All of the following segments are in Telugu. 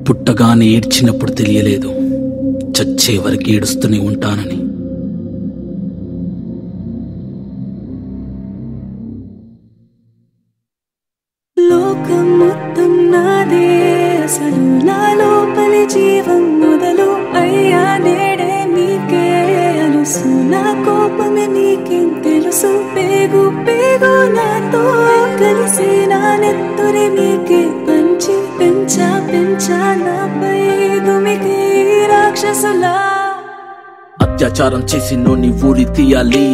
పుట్టగానే ఏడ్చినప్పుడు తెలియలేదు చచ్చే వరకు ఏడుస్తూనే ఉంటానని. లోకం మొత్తం నాదే, అసలు నా లోపలి జీవం మొదలు అయ్యా నేడే నీకే అలుసు. నా కోపమే నీకేం తెలుసు, పేగు పేగు నాతో కలిసి నా నెత్తురి మీకే పంచి పెంచా పెంచా నాపై దుమికి రాక్షసులా. అత్యాచారం చేసి నోని ఊరి తీయాలి,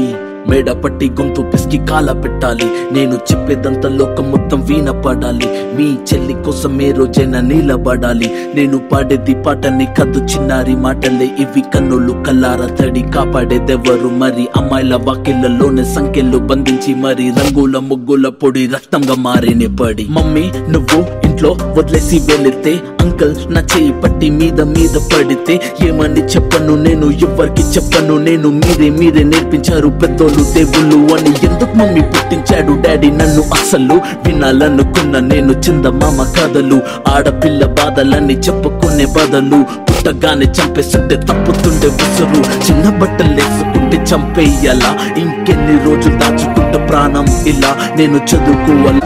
మేడ పట్టి గొంతు పిసికి కాల పెట్టాలి. నేను చెప్పేదంతా లోకం మొత్తం వీణ పడాలి, మీ చెల్లి కోసం ఏ రోజైనా నిలబడాలి. నేను పాడేది పాటని కద్దు చిన్నారి మాటలే ఇవి, కన్నులు కల్లార తడి కాపాడేదెవరు మరి. అమ్మాయిల వాకిళ్లలోనే సంఖ్యలు బంధించి మరి రంగుల ముగ్గుల పొడి రక్తంగా మారినే పడి. మమ్మీ నువ్వు ఇంట్లో వదిలేసి వెళితే, అంకల్ నా చేయి పట్టి మీద మీద పడితే ఏమని చెప్పను నేను, ఎవరికి చెప్పను నేను. మీరే నేర్పించారు పెద్దోళ్ళు దేవుళ్ళు అని. ఎందుకు మమ్మీ పుట్టించాడు డాడీ నన్ను, అసలు వినాలనుకున్న నేను చందమామ కథలు. ఆడపిల్ల బాధలన్నీ చెప్పుకునే బదులు పుట్టగానే చంపేస్తుంటే తప్పుతుండే ఉసురు. చిన్న బట్టలు వేసుకుంటే చంపేయాలా, ఇంకెన్ని రోజులు దాచుకుంటే ప్రాణం ఇలా. నేను చదువుకోవాలి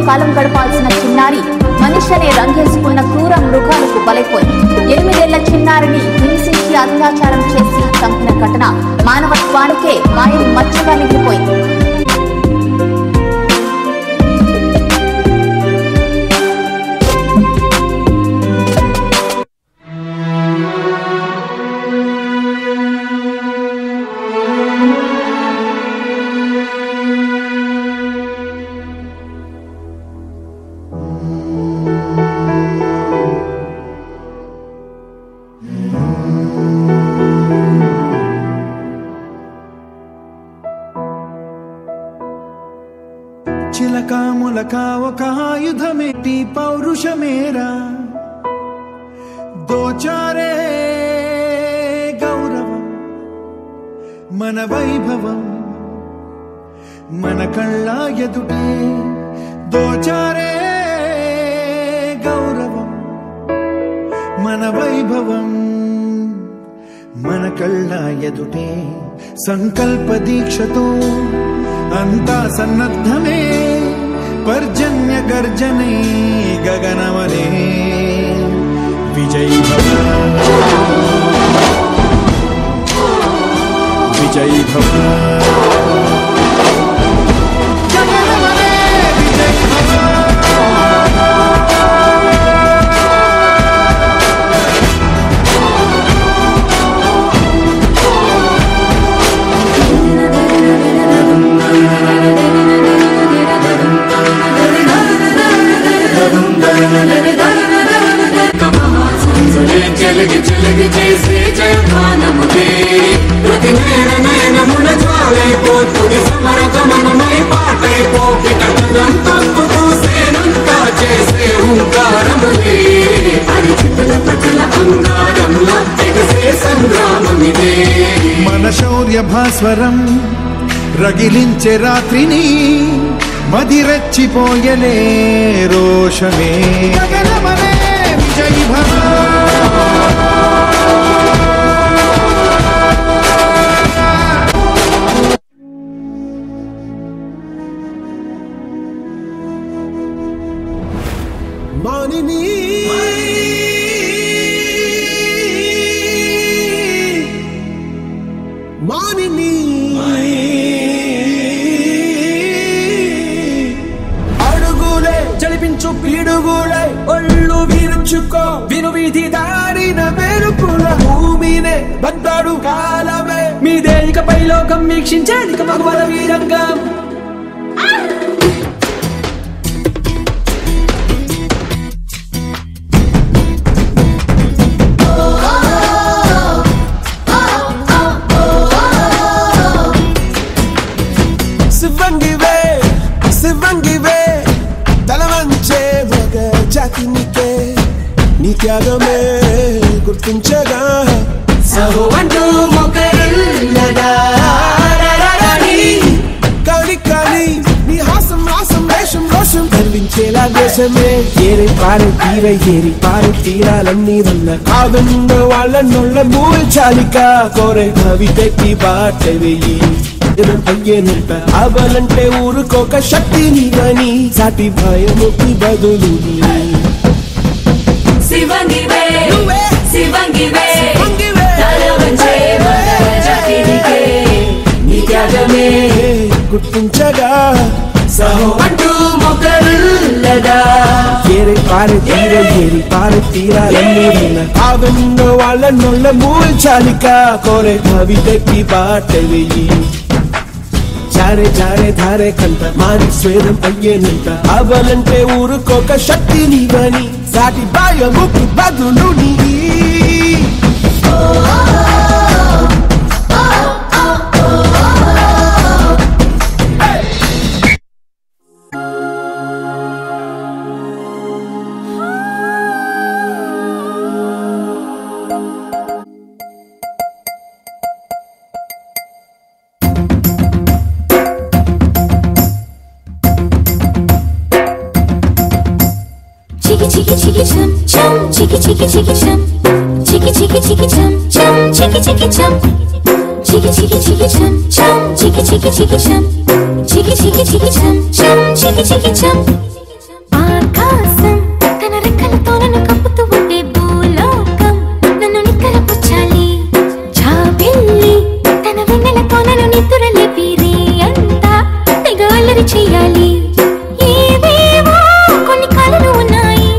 కాలం గడపాల్సిన చిన్నారి మనిషిని రంగేసుకున్న క్రూర మృగాలకు బలైపోయింది. 8 ఏళ్ల చిన్నారిని హింసించి అత్యాచారం చేసి చంపిన ఘటన మానవత్వానికే మాయం మచ్చగా మిగిలిపోయింది. చిలక ములక ఒక ఆయుధమేటి పౌరుషమేరా, దోచారే గౌరవం మన వైభవం మన కళ్ళ ఎదుటే. దోచారే గౌరవం మన వైభవం మన కళ్ళ ఎదుటే. సంకల్ప దీక్షతో అంతా సన్నద్ధమే, పర్జన్య గర్జనే గగనమనే. విజయ్ భవ విజయ్ భవ గగనమనే విజయ్ భవ. చెలగి చెలగి చేసే జయమానముదే, ప్రతి నయనమున జ్వాలైపోతుంది సమరగమనమై పాటైపోకి. కటనం తొక్కుతూ సేనంతా చేసే హుంకారములే, పరిచితుల ప్రజల అంగారంలో ఎగసే సంగ్రామమిదే. మన శౌర్య భాస్వరం రగిలించే రాత్రిని మదిరెచ్చిపోయలే రోషమే. గగనమనే విజయ్ భవ. మానిని మానిని అడుగులే జలిపించు పీడుగులే, ఒళ్ళు విరుచుకో విను వీధి దారిన మెరుపుల. భూమినే బద్దాడు కాలమే, మీదే ఇకపై లోకం వీక్షించేదిక మగవల వీరంగం. శివంగివే శివంగివే తలవంచే మగ జాతినికే, నీ త్యాగమే గుర్తించగా సహో అంటూ మొక్కరుల్లగా. కానీ కానీ నీ హాసం రాసం వేషం రోషం కనిపించేలా దేశమే ఏరి పారి తీరే ఏరి పారి తీరాలన్నీ వల్ల కాదన్న వాళ్ళ నొళ్ళ మూల్చాలిక కోరే కవితకి బాట వెయ్యి అయ్యేనంట అవలంటే ఊరుకోక శక్తి నీవని సాటి భయముకి బదులు శివంగివే శివంగివే తలవంచే మన జాతినికే నీ త్యాగమే గుర్తించగా సహో అంటూ మొక్కలుల్లదా ఏరి పారి తీరే ఏరి పారి తీరాలన్నీ వల్ల కాదన్న వాళ్ళ నొళ్ళ మూల్చాలిక కోరే కవితకి బాట వెయ్యి జారే జారే ధారే కంట మాని స్వేదం అయ్యేనంట అవలంటే ఊరుకోక శక్తి నీవని సాటి భయముకి బదులు నీ Chiki chiki chum chum, chiki chiki chiki chum, chiki chiki chiki chum chum, chiki chiki chum, chiki chiki chiki chum chum, chiki chiki chiki chum, chiki chiki chiki chum chum, chiki chiki chum. ఆకాశం తన రెక్కలతో నన్ను కప్పుతూ ఉంటే భూలోకం నన్ను నిక్కరపుచ్చాలి. జాబిల్లి తన వెన్నెలతో నన్ను నిద్రలేపి రే అంతా తెగ అల్లరి చెయ్యాలి. ఏవేవో కొన్ని కలలు ఉన్నాయి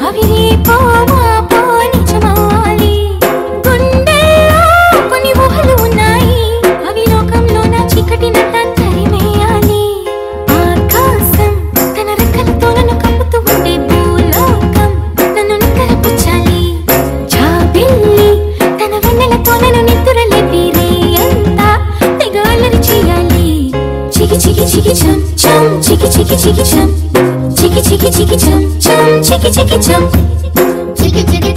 అవి రేపో మాపో నిజమవ్వాలి. గుండెల్లో కొన్ని ఊహలు ఉన్నాయి అవి లోకంలో నా చీకటినంత తరిమేయాలి. ఆకాశం తన రెక్కలతో నన్ను కప్పుతూ ఉంటే భూలోకం నన్ను నిక్కరపుచ్చాలి. జాబిల్లి తన వెన్నెలతో నన్ను నిద్రలేపి రే అంతా తెగ అల్లరి చెయ్యాలి. చికి చికి చికి చం చం చికి చికి చికి చం చికి చికి చికి చం చం చికి చికి చం చికి చికి